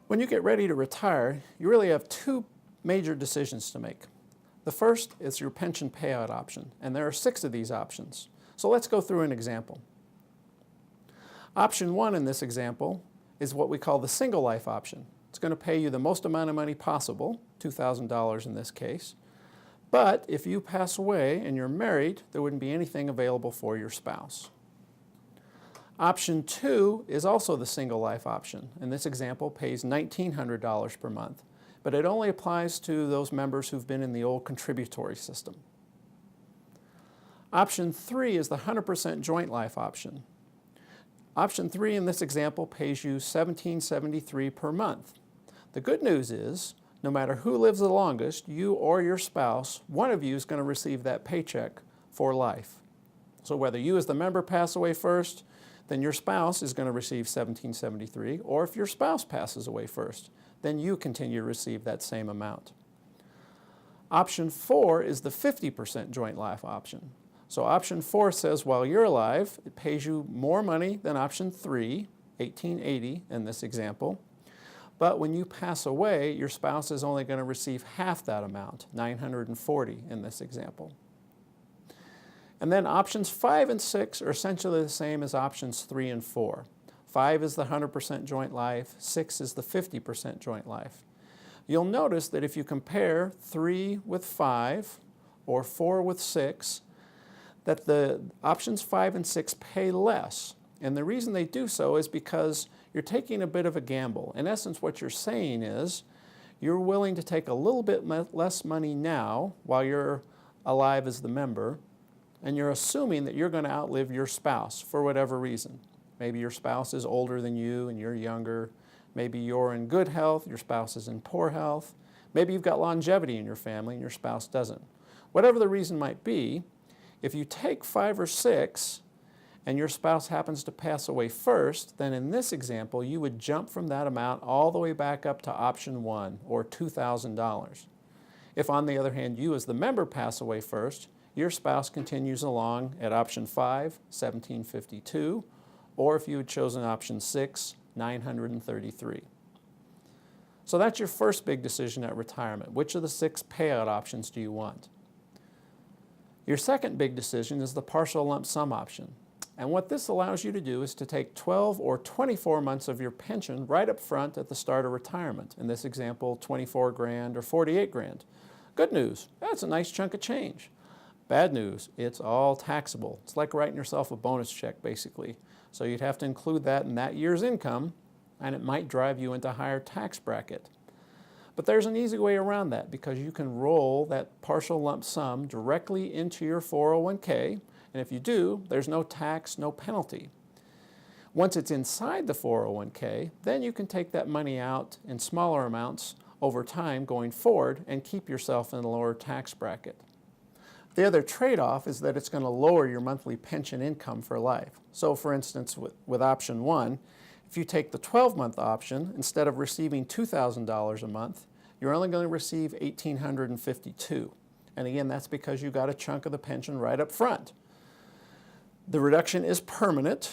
When you get ready to retire, you really have two major decisions to make. The first is your pension payout option, and there are 6 of these options. So let's go through an example. Option 1 in this example is what we call the single life option. It's going to pay you the most amount of money possible, $2,000 in this case. But if you pass away and you're married, there wouldn't be anything available for your spouse. Option 2 is also the single life option. In this example, pays $1,900 per month, but it only applies to those members who've been in the old contributory system. Option 3 is the 100% joint life option. Option 3 in this example pays you $1,773 per month. The good news is, no matter who lives the longest, you or your spouse, one of you is going to receive that paycheck for life. So whether you as the member pass away first, then your spouse is going to receive $1,773, or if your spouse passes away first, then you continue to receive that same amount. Option 4 is the 50% joint life option. So option 4 says while you're alive, it pays you more money than option 3, $1,880 in this example. But when you pass away, your spouse is only going to receive half that amount, $940 in this example. And then options 5 and 6 are essentially the same as options 3 and 4. 5 is the 100% joint life, 6 is the 50% joint life. You'll notice that if you compare 3 with 5 or 4 with 6, that the options 5 and 6 pay less. And the reason they do so is because you're taking a bit of a gamble. In essence, what you're saying is you're willing to take a little bit less money now while you're alive as the member, and you're assuming that you're going to outlive your spouse for whatever reason. Maybe your spouse is older than you and you're younger. Maybe you're in good health, your spouse is in poor health. Maybe you've got longevity in your family and your spouse doesn't. Whatever the reason might be, if you take 5 or 6 and your spouse happens to pass away first, then in this example you would jump from that amount all the way back up to option 1, or $2,000. If on the other hand you as the member pass away first, your spouse continues along at option 5, $1,752, or if you had chosen option 6, $933. So that's your first big decision at retirement. Which of the 6 payout options do you want? Your second big decision is the partial lump sum option. And what this allows you to do is to take 12 or 24 months of your pension right up front at the start of retirement. In this example, 24 grand or 48 grand. Good news, that's a nice chunk of change. Bad news, it's all taxable. It's like writing yourself a bonus check, basically. So you'd have to include that in that year's income, and it might drive you into a higher tax bracket. But there's an easy way around that, because you can roll that partial lump sum directly into your 401k, and if you do, there's no tax, no penalty. Once it's inside the 401k, then you can take that money out in smaller amounts over time going forward and keep yourself in a lower tax bracket. The other trade-off is that it's going to lower your monthly pension income for life. So for instance, with option 1, if you take the 12-month option, instead of receiving $2,000 a month, you're only going to receive $1,852. And again, that's because you got a chunk of the pension right up front. The reduction is permanent,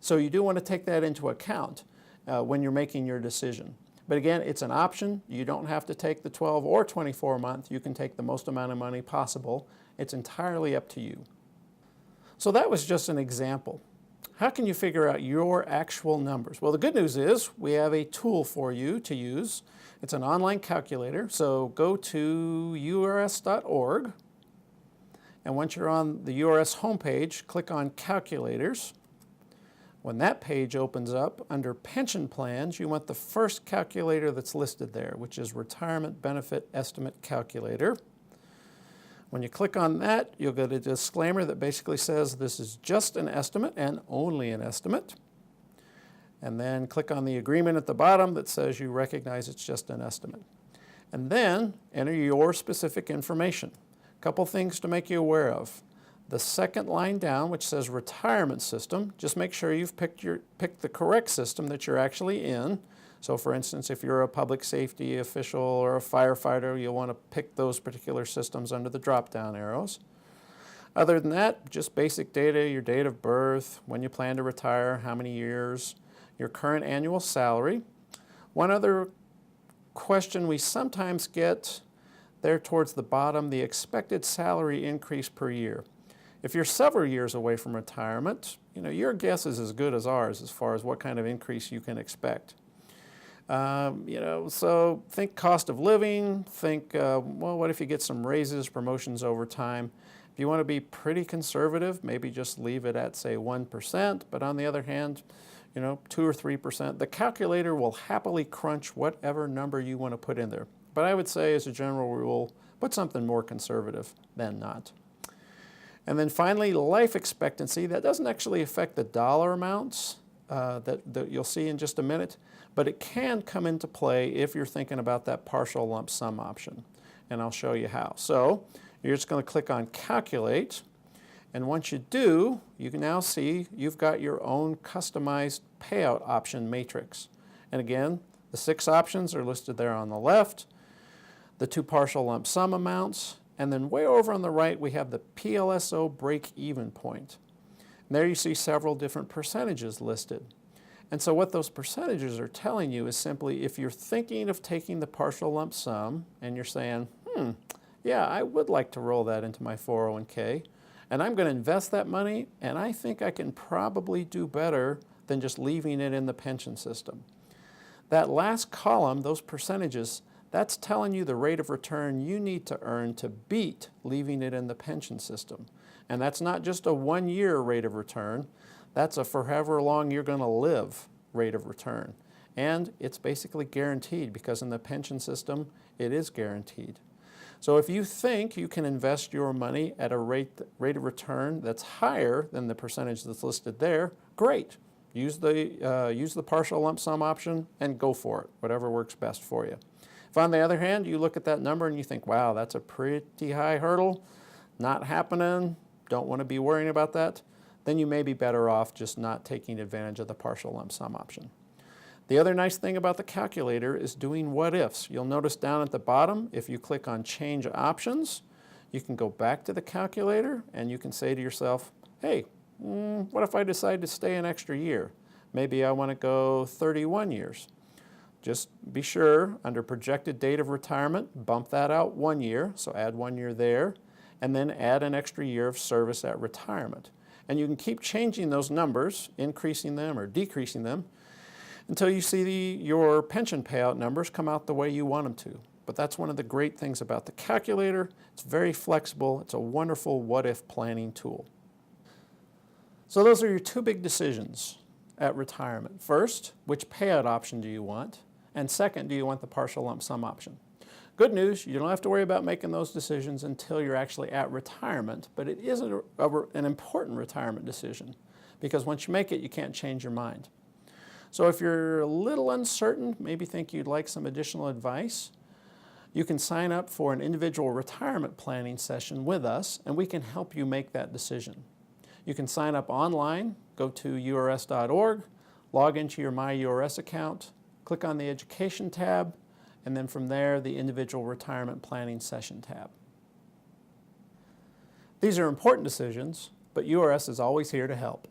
so you do want to take that into account when you're making your decision. But again, it's an option. You don't have to take the 12 or 24 month. You can take the most amount of money possible. It's entirely up to you. So that was just an example. How can you figure out your actual numbers? Well, the good news is we have a tool for you to use. It's an online calculator. So go to urs.org. And once you're on the URS homepage, click on Calculators. When that page opens up, under Pension Plans, you want the first calculator that's listed there, which is Retirement Benefit Estimate Calculator. When you click on that, you'll get a disclaimer that basically says this is just an estimate and only an estimate. And then click on the agreement at the bottom that says you recognize it's just an estimate. And then enter your specific information. A couple things to make you aware of. The second line down, which says retirement system, just make sure you've picked the correct system that you're actually in. So for instance, if you're a public safety official or a firefighter, you'll want to pick those particular systems under the drop-down arrows. Other than that, just basic data, your date of birth, when you plan to retire, how many years, your current annual salary. One other question we sometimes get there towards the bottom, the expected salary increase per year. If you're several years away from retirement, your guess is as good as ours as far as what kind of increase you can expect. So think cost of living, think, well, what if you get some raises, promotions over time? If you want to be pretty conservative, maybe just leave it at, say, 1%, but on the other hand, 2 or 3%. The calculator will happily crunch whatever number you want to put in there. But I would say, as a general rule, put something more conservative than not. And then finally, life expectancy. That doesn't actually affect the dollar amounts that you'll see in just a minute, but it can come into play if you're thinking about that partial lump sum option. And I'll show you how. So you're just going to click on Calculate. And once you do, you can now see you've got your own customized payout option matrix. And again, the 6 options are listed there on the left, the 2 partial lump sum amounts, and then way over on the right we have the PLSO break-even point. And there you see several different percentages listed. And so what those percentages are telling you is simply if you're thinking of taking the partial lump sum and you're saying, yeah, I would like to roll that into my 401k, and I'm going to invest that money, and I think I can probably do better than just leaving it in the pension system. That last column, those percentages, that's telling you the rate of return you need to earn to beat leaving it in the pension system. And that's not just a 1-year rate of return, that's a for however long you're going to live rate of return. And it's basically guaranteed because in the pension system, it is guaranteed. So if you think you can invest your money at a rate of return that's higher than the percentage that's listed there, great. Use the partial lump sum option and go for it, whatever works best for you. If on the other hand, you look at that number and you think, wow, that's a pretty high hurdle, not happening, don't want to be worrying about that, then you may be better off just not taking advantage of the partial lump sum option. The other nice thing about the calculator is doing what ifs. You'll notice down at the bottom, if you click on Change Options, you can go back to the calculator and you can say to yourself, hey, what if I decide to stay an extra year? Maybe I want to go 31 years. Just be sure, under projected date of retirement, bump that out 1 year, so add 1 year there, and then add an extra year of service at retirement. And you can keep changing those numbers, increasing them or decreasing them, until you see your pension payout numbers come out the way you want them to. But that's one of the great things about the calculator. It's very flexible. It's a wonderful what-if planning tool. So those are your 2 big decisions at retirement. First, which payout option do you want? And second, do you want the partial lump sum option? Good news, you don't have to worry about making those decisions until you're actually at retirement, but it is an important retirement decision because once you make it, you can't change your mind. So if you're a little uncertain, maybe think you'd like some additional advice, you can sign up for an individual retirement planning session with us and we can help you make that decision. You can sign up online, go to urs.org, log into your MyURS account, click on the Education tab, and then from there, the Individual Retirement Planning Session tab. These are important decisions, but URS is always here to help.